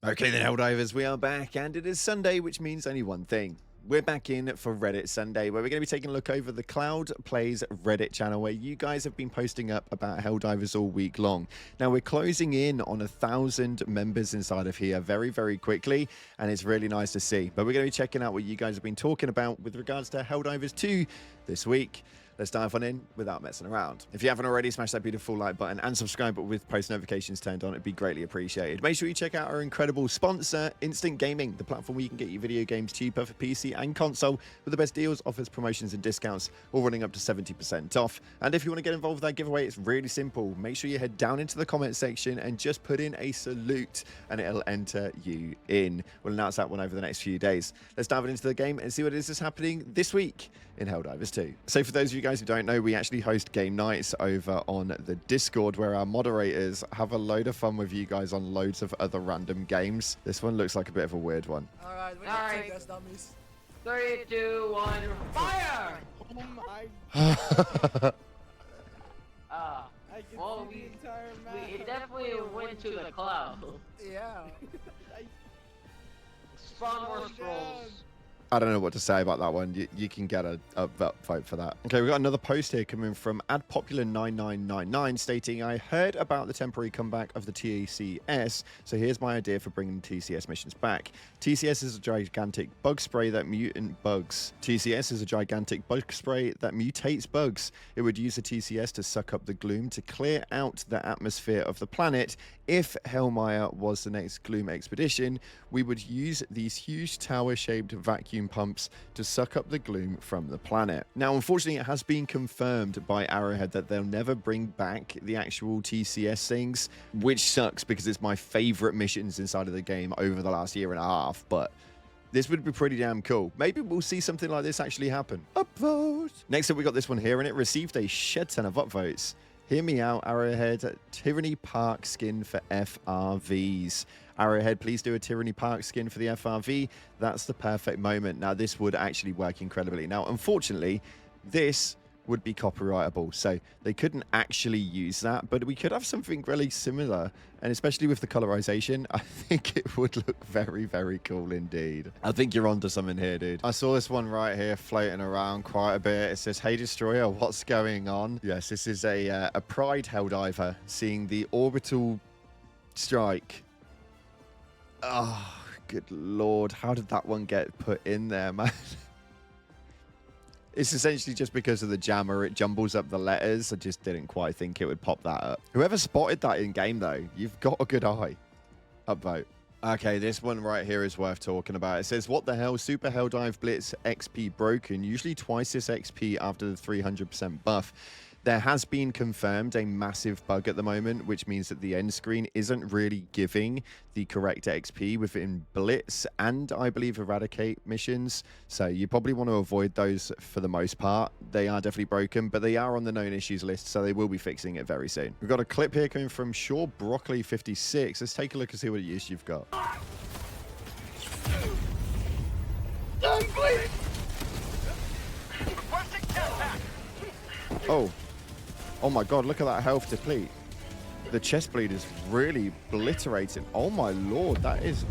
Okay then, Helldivers, we are back, and it is Sunday, which means only one thing. We're back in for Reddit Sunday, where we're going to be taking a look over the Cloud Plays Reddit channel, where you guys have been posting up about Helldivers all week long. Now, we're closing in on 1,000 members inside of here very, very quickly, and it's really nice to see. But we're going to be checking out what you guys have been talking about with regards to Helldivers 2 this week. Let's dive on in without messing around. If you haven't already, smash that beautiful like button and subscribe with post notifications turned on. It'd be greatly appreciated. Make sure you check out our incredible sponsor, Instant Gaming, the platform where you can get your video games cheaper for PC and console with the best deals, offers, promotions, and discounts, all running up to 70% off. And if you want to get involved with that giveaway, it's really simple. Make sure you head down into the comment section and just put in a salute, and it'll enter you in. We'll announce that one over the next few days. Let's dive into the game and see what it is that's happening this week in Helldivers 2. So for those of you guys who don't know, we actually host game nights over on the Discord, where our moderators have a load of fun with you guys on loads of other random games. This one looks like a bit of a weird one. Alright, we're gonna take this, dummies. 3, 2, 1, fire! Oh my I can well, see the entire map. we definitely went to the cloud. Yeah. Spawn more scrolls. I don't know what to say about that one. You can get a vote for that. Okay, we've got another post here coming from @popular9999 stating, I heard about the temporary comeback of the TCS, so here's my idea for bringing TCS missions back. TCS is a gigantic bug spray that mutant bugs. TCS is a gigantic bug spray that mutates bugs. It would use the TCS to suck up the gloom to clear out the atmosphere of the planet. If Hellmire was the next gloom expedition, we would use these huge tower-shaped vacuum pumps to suck up the gloom from the planet. Now, unfortunately, it has been confirmed by Arrowhead that they'll never bring back the actual TCS things, which sucks because it's my favorite missions inside of the game over the last year and a half, but this would be pretty damn cool. Maybe we'll see something like this actually happen. Upvote! Next up, we got this one here, and it received a shed ton of upvotes. Hear me out, Arrowhead. Tyranny Park skin for FRVs. Arrowhead, please do a Tyranny Park skin for the FRV. That's the perfect moment. Now, this would actually work incredibly. Now, unfortunately, this would be copyrightable, so they couldn't actually use that, but we could have something really similar, and especially with the colorization, I think it would look very, very cool indeed. I think you're onto something here, dude. I saw this one right here floating around quite a bit. It says, hey, Destroyer, what's going on? Yes, this is a Pride Helldiver seeing the orbital strike. Oh, good lord. How did that one get put in there, man? It's essentially just because of the jammer. It jumbles up the letters. I just didn't quite think it would pop that up. Whoever spotted that in game, though, you've got a good eye. Upvote. Okay, this one right here is worth talking about. It says, what the hell? Super Helldive Blitz XP broken. Usually twice this XP after the 300% buff. There has been confirmed a massive bug at the moment, which means that the end screen isn't really giving the correct XP within Blitz and, I believe, Eradicate missions. So you probably want to avoid those for the most part. They are definitely broken, but they are on the known issues list, so they will be fixing it very soon. We've got a clip here coming from Shaw Broccoli 56. Let's take a look and see what use you've got. Oh. Oh my god, look at that health deplete. The chest bleed is really obliterating. Oh my lord, that is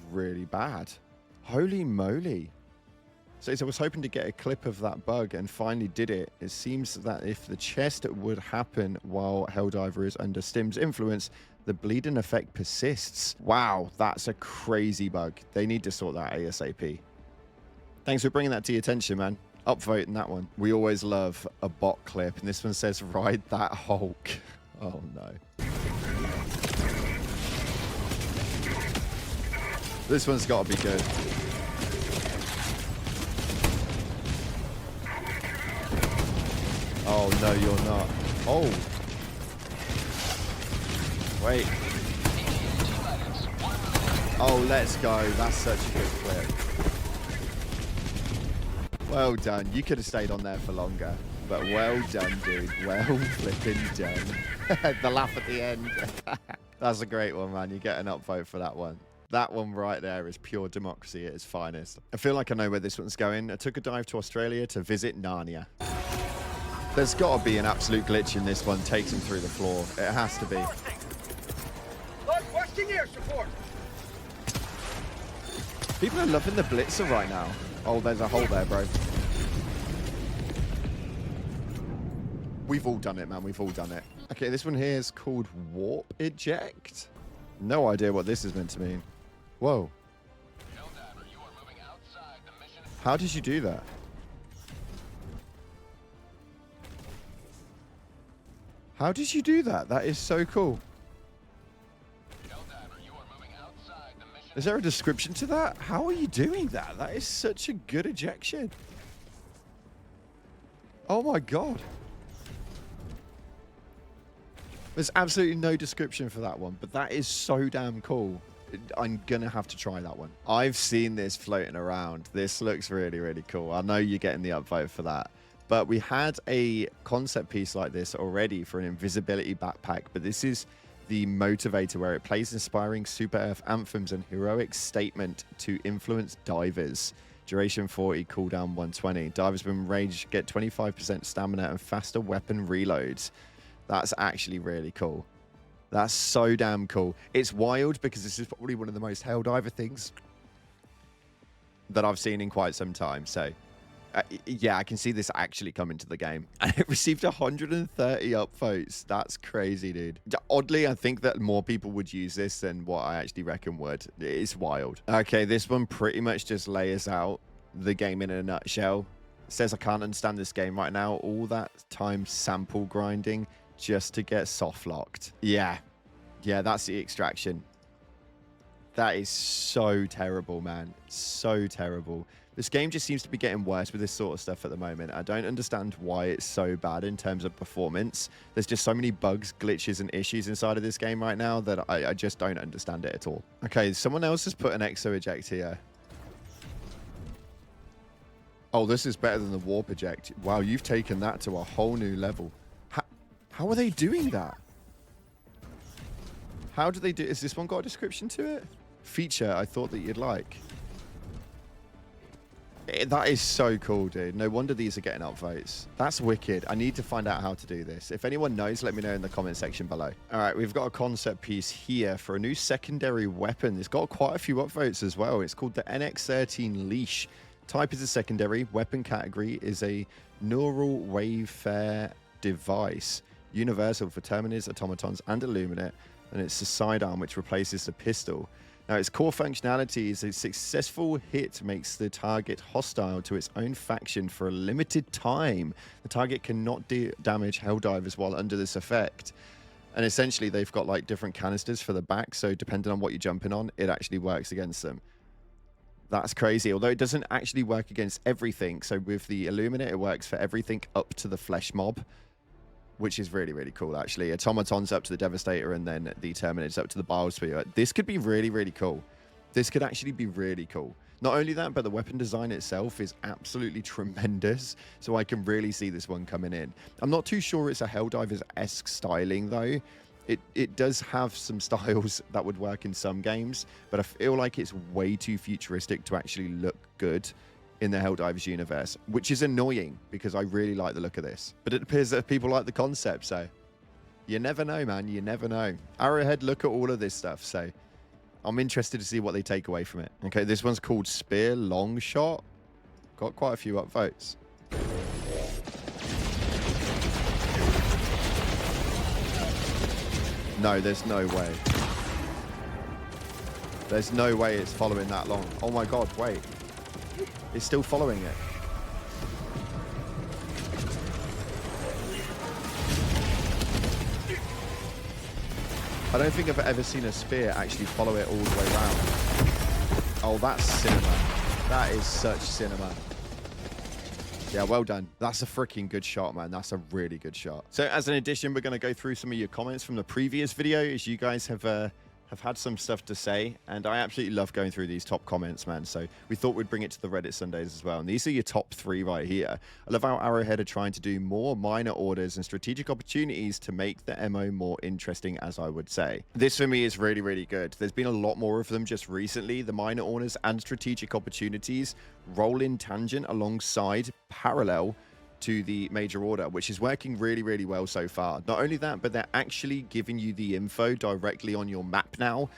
really bad. Holy moly. So I was hoping to get a clip of that bug and finally did it. It seems that if the chest would happen while Helldiver is under Stim's influence, the bleeding effect persists. Wow, that's a crazy bug. They need to sort that ASAP. Thanks for bringing that to your attention, man. Upvoting that one. We always love a bot clip, and this one says, ride that Hulk. Oh no. This one's got to be good. Oh no, you're not. Oh. Wait. Oh, let's go. That's such a good clip. Well done. You could have stayed on there for longer, but well done, dude. Well flipping done. The laugh at the end. That's a great one, man. You get an upvote for that one. That one right there is pure democracy at its finest. I feel like I know where this one's going. I took a dive to Australia to visit Narnia. There's got to be an absolute glitch in this one. Takes him through the floor. It has to be. Requesting air support. People are loving the blitzer right now. Oh, there's a hole there, bro. We've all done it, man. We've all done it. Okay, this one here is called warp eject. No idea what this is meant to mean. Whoa. How did you do that? How did you do that? That is so cool. Is there a description to that? How are you doing that? That is such a good ejection. Oh my god. There's absolutely no description for that one, but that is so damn cool. I'm gonna have to try that one. I've seen this floating around. This looks really, really cool. I know you're getting the upvote for that. But we had a concept piece like this already for an invisibility backpack, but this is the motivator, where it plays inspiring super earth anthems and heroic statement to influence divers. Duration 40, cooldown 120. Divers when rage get 25% stamina and faster weapon reloads. That's actually really cool. That's so damn cool. It's wild because this is probably one of the most Helldiver things that I've seen in quite some time. So, yeah, I can see this actually coming to the game. And it received 130 upvotes. That's crazy, dude. Oddly, I think that more people would use this than what I actually reckon would. It's wild. Okay, this one pretty much just layers out the game in a nutshell. It says I can't understand this game right now. All that time sample grinding just to get soft locked. Yeah, that's the extraction. That is so terrible, man. So terrible. This game just seems to be getting worse with this sort of stuff at the moment. I don't understand why it's so bad in terms of performance. There's just so many bugs, glitches, and issues inside of this game right now that I just don't understand it at all. Okay, someone else has put an exo eject here. Oh, this is better than the warp eject. Wow, you've taken that to a whole new level. How are they doing that? How do they do? Is this one got a description to it? Feature I thought that you'd like. That is so cool, dude. No wonder these are getting upvotes. That's wicked. I need to find out how to do this. If anyone knows, let me know in the comment section below. All right, we've got a concept piece here for a new secondary weapon. It's got quite a few upvotes as well. It's called the NX13 Leash. Type is a secondary. Weapon category is a neural wavefare device. Universal for terminators, automatons, and illuminate. And it's a sidearm which replaces the pistol. Now, its core functionality is a successful hit makes the target hostile to its own faction for a limited time. The target cannot damage Helldivers while under this effect. And essentially, they've got like different canisters for the back, so depending on what you're jumping on, it actually works against them. That's crazy, although it doesn't actually work against everything. So with the illuminate, it works for everything up to the flesh mob, which is really, really cool, actually. Automaton's up to the Devastator, and then the Terminator's up to the Biosphere. This could be really, really cool. This could actually be really cool. Not only that, but the weapon design itself is absolutely tremendous, so I can really see this one coming in. I'm not too sure it's a Helldivers-esque styling, though. It does have some styles that would work in some games, but I feel like it's way too futuristic to actually look good in the Helldivers universe, which is annoying because I really like the look of this. But it appears that people like the concept, so you never know, man. You never know. Arrowhead look at all of this stuff, so I'm interested to see what they take away from it. Okay, this one's called Spear Long Shot. Got quite a few upvotes. No, there's no way. There's no way it's following that long. Oh my god, wait. It's still following it. I don't think I've ever seen a spear actually follow it all the way around. Oh, that's cinema. That is such cinema. Yeah, well done. That's a freaking good shot, man. That's a really good shot. So as an addition, we're going to go through some of your comments from the previous video, as you guys have had some stuff to say, and I absolutely love going through these top comments, man. So we thought we'd bring it to the Reddit Sundays as well. And these are your top 3 right here. I love how Arrowhead are trying to do more minor orders and strategic opportunities to make the MO more interesting, as I would say. This for me is really, really good. There's been a lot more of them just recently. The minor orders and strategic opportunities roll in tangent alongside parallel to the major order, which is working really, really well so far. Not only that, but they're actually giving you the info directly on your map now.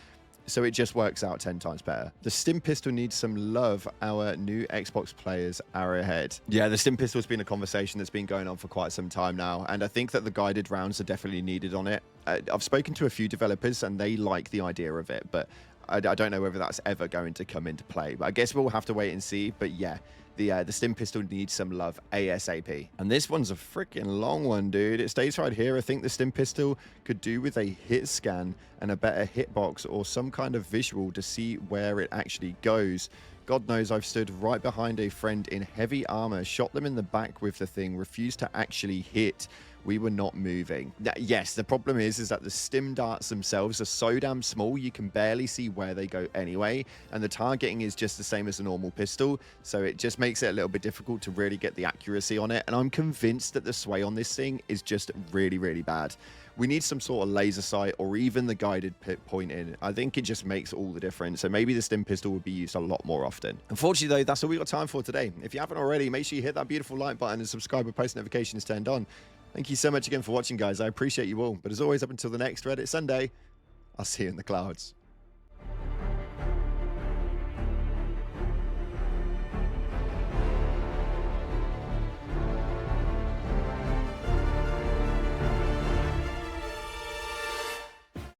So it just works out 10 times better. The stim pistol needs some love. Our new Xbox players are ahead. Yeah, the stim pistol's been a conversation that's been going on for quite some time now. And I think that the guided rounds are definitely needed on it. I've spoken to a few developers and they like the idea of it, but I don't know whether that's ever going to come into play. But I guess we'll have to wait and see. But yeah, the stim pistol needs some love ASAP. And this one's a freaking long one, dude. It stays right here. I think the stim pistol could do with a hit scan and a better hitbox or some kind of visual to see where it actually goes. God knows I've stood right behind a friend in heavy armor, shot them in the back with the thing, refused to actually hit. We were not moving. Yes, the problem is that the stim darts themselves are so damn small, you can barely see where they go anyway. And the targeting is just the same as a normal pistol. So it just makes it a little bit difficult to really get the accuracy on it. And I'm convinced that the sway on this thing is just really, really bad. We need some sort of laser sight or even the guided point in. I think it just makes all the difference. So maybe the stim pistol would be used a lot more often. Unfortunately, though, that's all we got time for today. If you haven't already, make sure you hit that beautiful like button and subscribe with post notifications turned on. Thank you so much again for watching, guys. I appreciate you all. But as always, up until the next Reddit Sunday, I'll see you in the clouds.